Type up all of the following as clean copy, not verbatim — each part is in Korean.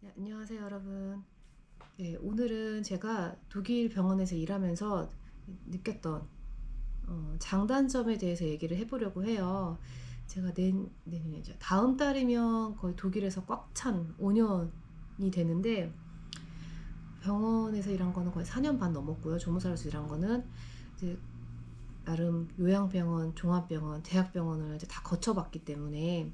네, 안녕하세요, 여러분. 네, 오늘은 제가 독일 병원에서 일하면서 느꼈던 장단점에 대해서 얘기를 해보려고 해요. 제가 내년이죠. 다음 달이면 거의 독일에서 꽉 찬 5년이 되는데 병원에서 일한 거는 거의 4년 반 넘었고요. 조무사로서 일한 거는 이제 나름 요양병원, 종합병원, 대학병원을 이제 다 거쳐봤기 때문에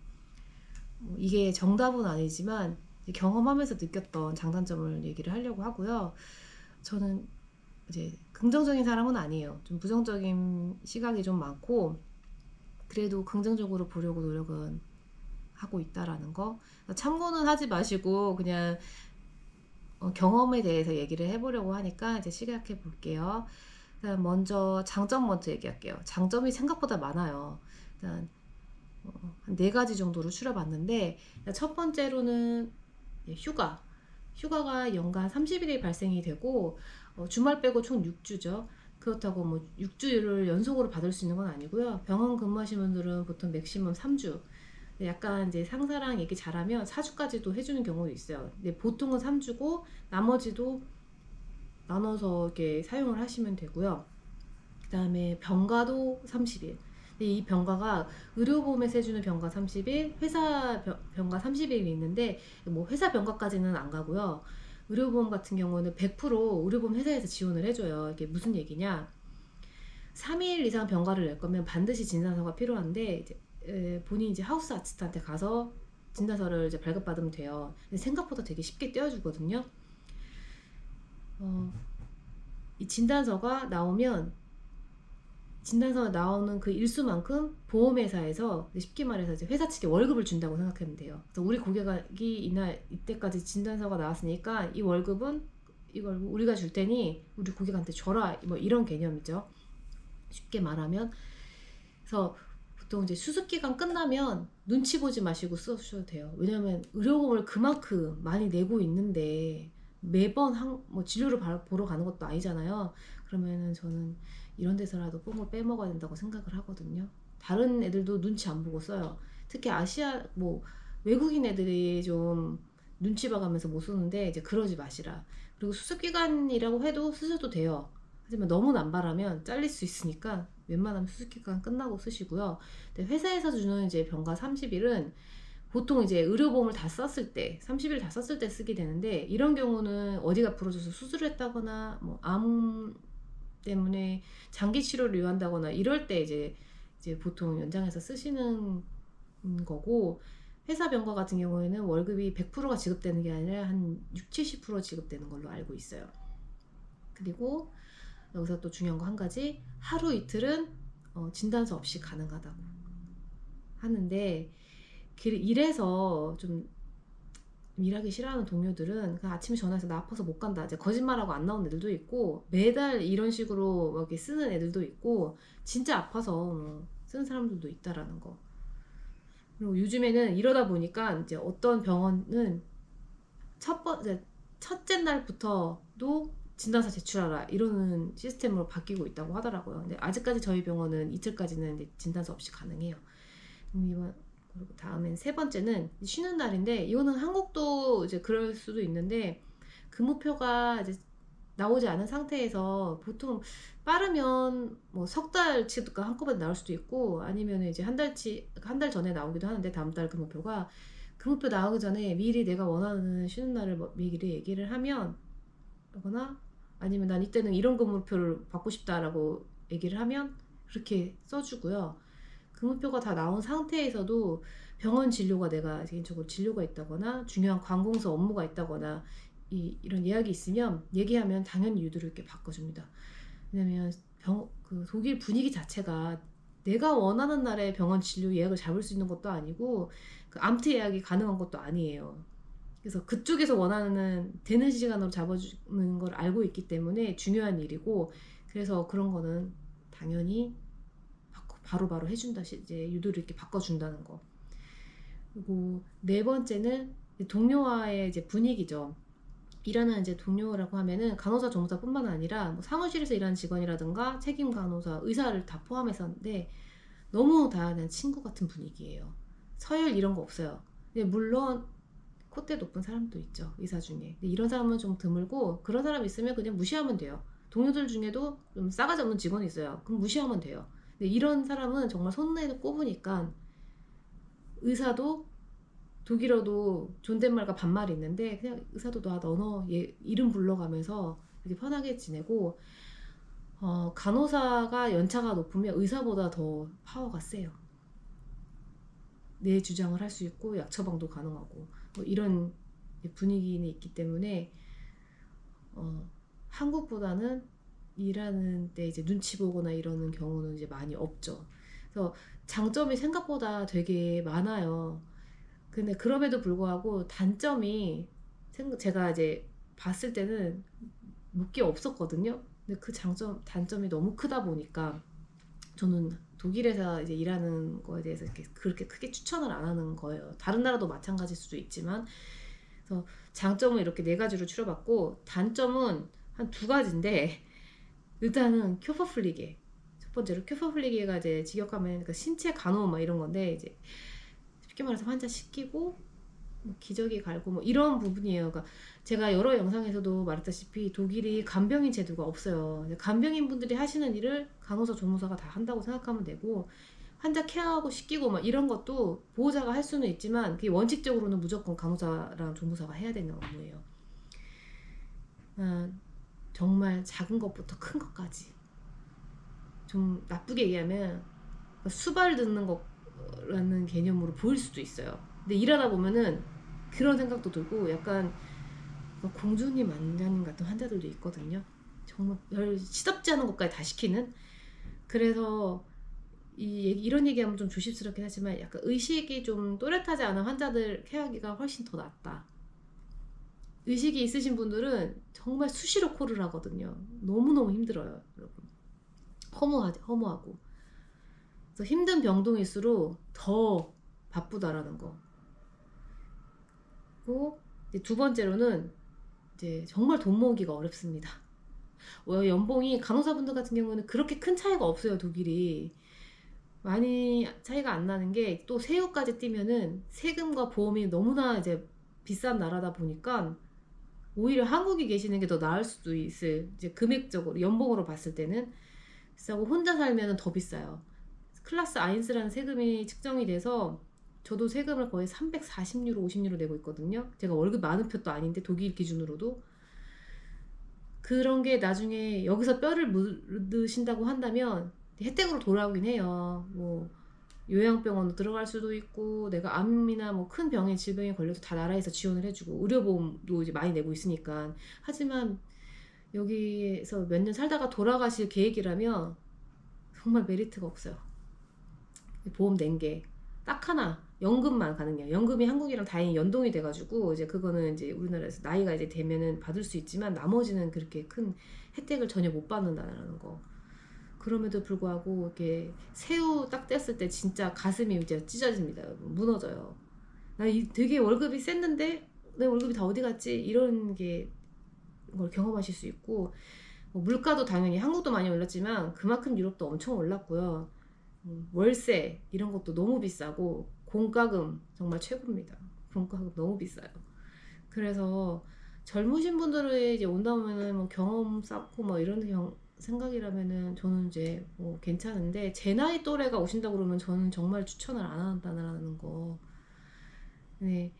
이게 정답은 아니지만 경험하면서 느꼈던 장단점을 얘기를 하려고 하고요. 저는 이제 긍정적인 사람은 아니에요. 좀 부정적인 시각이 좀 많고 그래도 긍정적으로 보려고 노력은 하고 있다라는 거. 참고는 하지 마시고 그냥 경험에 대해서 얘기를 해보려고 하니까 이제 시작해 볼게요. 일단 먼저 장점 먼저 얘기할게요. 장점이 생각보다 많아요. 일단 한 네 가지 정도로 추려봤는데 첫 번째로는 휴가가 연간 30일이 발생이 되고 주말 빼고 총 6주죠. 그렇다고 뭐 6주를 연속으로 받을 수 있는 건 아니고요. 병원 근무하시는 분들은 보통 맥시멈 3주. 약간 이제 상사랑 얘기 잘하면 4주까지도 해주는 경우도 있어요. 근데 보통은 3주고 나머지도 나눠서 이렇게 사용을 하시면 되고요. 그 다음에 병가도 30일. 근데 이 병가가 의료보험에서 해주는 병가 30일, 회사 병가 30일이 있는데 뭐 회사 병가까지는 안 가고요. 의료보험 같은 경우는 100% 의료보험 회사에서 지원을 해줘요. 이게 무슨 얘기냐? 3일 이상 병가를 낼 거면 반드시 진단서가 필요한데 본인이 이제 하우스 아치스트한테 가서 진단서를 이제 발급받으면 돼요. 근데 생각보다 되게 쉽게 떼어주거든요. 이 진단서가 나오면 진단서 나오는 그 일수만큼 보험회사에서 쉽게 말해서 이제 회사 측에 월급을 준다고 생각하면 돼요. 그래서 우리 고객이 이때까지 진단서가 나왔으니까 이 월급은 이걸 우리가 줄 테니 우리 고객한테 줘라, 뭐 이런 개념이죠. 쉽게 말하면. 그래서 보통 이제 수습 기간 끝나면 눈치 보지 마시고 써주셔도 돼요. 왜냐면 의료보험을 그만큼 많이 내고 있는데 매번 뭐 진료를 보러 가는 것도 아니잖아요. 그러면은 저는 이런 데서라도 뽕을 빼먹어야 된다고 생각을 하거든요. 다른 애들도 눈치 안 보고 써요. 특히 아시아 뭐 외국인 애들이 좀 눈치 봐가면서 못 쓰는데 이제 그러지 마시라. 그리고 수습 기간이라고 해도 쓰셔도 돼요. 하지만 너무 남발하면 잘릴 수 있으니까 웬만하면 수습 기간 끝나고 쓰시고요. 근데 회사에서 주는 이제 병가 30일은 보통 이제 의료보험을 다 썼을 때 30일 다 썼을 때 쓰게 되는데 이런 경우는 어디가 부러져서 수술을 했다거나 뭐 암 때문에 장기 치료를 요한다거나 이럴 때 이제 보통 연장해서 쓰시는 거고, 회사 병가 같은 경우에는 월급이 100%가 지급되는 게 아니라 한 6, 70% 지급되는 걸로 알고 있어요. 그리고 여기서 또 중요한 거 한 가지, 하루 이틀은 진단서 없이 가능하다고 하는데 이래서 좀 일하기 싫어하는 동료들은 그 아침에 전화해서 나 아파서 못 간다 이제 거짓말하고 안 나오는 애들도 있고, 매달 이런 식으로 막 이렇게 쓰는 애들도 있고, 진짜 아파서 쓰는 사람들도 있다라는 거. 그리고 요즘에는 이러다 보니까 이제 어떤 병원은 첫째 날부터도 진단서 제출하라 이러는 시스템으로 바뀌고 있다고 하더라고요. 근데 아직까지 저희 병원은 이틀까지는 진단서 없이 가능해요. 이번 그리고 다음엔 세 번째는 쉬는 날인데, 이거는 한국도 이제 그럴 수도 있는데 근무표가 이제 나오지 않은 상태에서 보통 빠르면 뭐 석 달치가 한꺼번에 나올 수도 있고, 아니면 이제 한 달 전에 나오기도 하는데 다음 달 근무표 나오기 전에 미리 내가 원하는 쉬는 날을 미리 얘기를 하면, 거나 아니면 난 이때는 이런 근무표를 받고 싶다라고 얘기를 하면 그렇게 써주고요. 근무표가 다 나온 상태에서도 병원 진료가 내가 개인적으로 진료가 있다거나 중요한 관공서 업무가 있다거나 이런 예약이 있으면 얘기하면 당연히 유도를 이렇게 바꿔줍니다. 왜냐면 그 독일 분위기 자체가 내가 원하는 날에 병원 진료 예약을 잡을 수 있는 것도 아니고 그 암트 예약이 가능한 것도 아니에요. 그래서 그쪽에서 원하는 되는 시간으로 잡아주는 걸 알고 있기 때문에 중요한 일이고, 그래서 그런 거는 당연히 바로바로 해준다, 이제 유도를 이렇게 바꿔준다는 거. 그리고 네 번째는 동료와의 이제 분위기죠. 일하는 이제 동료라고 하면은 간호사, 조무사뿐만 아니라 뭐 사무실에서 일하는 직원이라든가 책임 간호사, 의사를 다 포함해서인데 너무 다 그냥 친구 같은 분위기예요. 서열 이런 거 없어요. 근데 물론 콧대 높은 사람도 있죠, 의사 중에. 근데 이런 사람은 좀 드물고, 그런 사람 있으면 그냥 무시하면 돼요. 동료들 중에도 좀 싸가지 없는 직원이 있어요. 그럼 무시하면 돼요. 근데 이런 사람은 정말 손에도 꼽으니까, 의사도 독일어도 존댓말과 반말이 있는데 그냥 의사도 너너 얘 이름 불러가면서 이렇게 편하게 지내고, 간호사가 연차가 높으면 의사보다 더 파워가 세요. 내 주장을 할 수 있고 약 처방도 가능하고 뭐 이런 분위기는 있기 때문에 한국보다는 일하는 때 이제 눈치 보거나 이러는 경우는 이제 많이 없죠. 그래서 장점이 생각보다 되게 많아요. 근데 그럼에도 불구하고 단점이 제가 이제 봤을 때는 몇 개 없었거든요. 근데 그 단점이 너무 크다 보니까 저는 독일에서 이제 일하는 거에 대해서 그렇게 크게 추천을 안 하는 거예요. 다른 나라도 마찬가지일 수도 있지만. 그래서 장점은 이렇게 네 가지로 추려봤고, 단점은 한 두 가지인데, 일단은 큐퍼플리게. 첫 번째로 큐퍼플리게가 이제 직역하면 그러니까 신체 간호 막 이런 건데, 이제 쉽게 말해서 환자 씻기고 뭐 기저귀 갈고 뭐 이런 부분이에요. 그러니까 제가 여러 영상에서도 말했다시피 독일이 간병인 제도가 없어요. 간병인 분들이 하시는 일을 간호사, 조무사가 다 한다고 생각하면 되고, 환자 케어하고 씻기고 막 이런 것도 보호자가 할 수는 있지만 그게 원칙적으로는 무조건 간호사랑 조무사가 해야 되는 업무예요. 정말 작은 것부터 큰 것까지. 좀 나쁘게 얘기하면 수발 듣는 거라는 개념으로 보일 수도 있어요. 근데 일하다 보면은 그런 생각도 들고, 약간 공주님 안자님 같은 환자들도 있거든요. 정말 별 시덥지 않은 것까지 다 시키는. 그래서 이런 얘기하면 좀 조심스럽긴 하지만 약간 의식이 좀 또렷하지 않은 환자들 케어하기가 훨씬 더 낫다. 의식이 있으신 분들은 정말 수시로 콜을 하거든요. 너무너무 힘들어요, 여러분. 허무하고. 그래서 힘든 병동일수록 더 바쁘다라는 거. 그리고 이제 두 번째로는 이제 정말 돈 모으기가 어렵습니다. 연봉이 간호사분들 같은 경우는 그렇게 큰 차이가 없어요, 독일이. 많이 차이가 안 나는 게, 또 세후까지 뛰면은 세금과 보험이 너무나 이제 비싼 나라다 보니까 오히려 한국에 계시는 게 더 나을 수도 있어요. 이제 금액적으로 연봉으로 봤을 때는 비싸고, 혼자 살면은 더 비싸요. 클라스 아인스라는 세금이 측정이 돼서 저도 세금을 거의 340유로, 50유로 내고 있거든요. 제가 월급 많은 편도 아닌데 독일 기준으로도. 그런 게 나중에 여기서 뼈를 묻으신다고 한다면 혜택으로 돌아오긴 해요. 뭐 요양병원으로 들어갈 수도 있고, 내가 암이나 뭐 큰 병에 질병에 걸려도 다 나라에서 지원을 해주고, 의료보험도 이제 많이 내고 있으니까. 하지만 여기에서 몇 년 살다가 돌아가실 계획이라면 정말 메리트가 없어요. 보험 낸 게 딱 하나, 연금만 가능해요. 연금이 한국이랑 다행히 연동이 돼가지고 이제 그거는 이제 우리나라에서 나이가 이제 되면은 받을 수 있지만 나머지는 그렇게 큰 혜택을 전혀 못 받는다는 거. 그럼에도 불구하고 이렇게 새우 딱 뗐을 때 진짜 가슴이 이제 찢어집니다. 무너져요. 나 되게 월급이 셌는데 내 월급이 다 어디 갔지? 이런 게 걸 경험하실 수 있고, 뭐 물가도 당연히 한국도 많이 올랐지만 그만큼 유럽도 엄청 올랐고요. 월세 이런 것도 너무 비싸고, 공과금 정말 최고입니다. 공과금 너무 비싸요. 그래서 젊으신 분들이 이제 온다 보면은 뭐 경험 쌓고 뭐 이런 생각이라면은 저는 이제 뭐 괜찮은데, 제 나이 또래가 오신다 그러면 저는 정말 추천을 안 한다는 거. 네,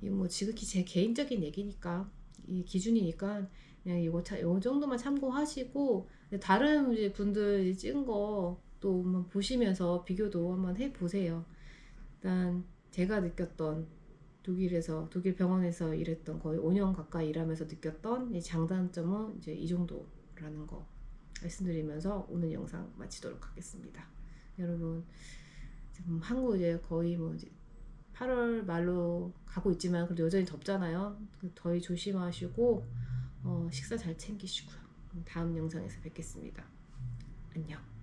이 뭐 지극히 제 개인적인 얘기니까, 이 기준이니까 그냥 요 정도만 참고하시고, 다른 이제 분들 찍은 거 또 한번 보시면서 비교도 한번 해보세요. 일단 제가 느꼈던, 독일 병원에서 일했던 거의 5년 가까이 일하면서 느꼈던 이 장단점은 이제 이 정도라는 거 말씀드리면서 오늘 영상 마치도록 하겠습니다. 여러분, 지금 한국 이제 거의 뭐 이제 8월 말로 가고 있지만 그래도 여전히 덥잖아요. 더위 조심하시고 식사 잘 챙기시고요. 다음 영상에서 뵙겠습니다. 안녕.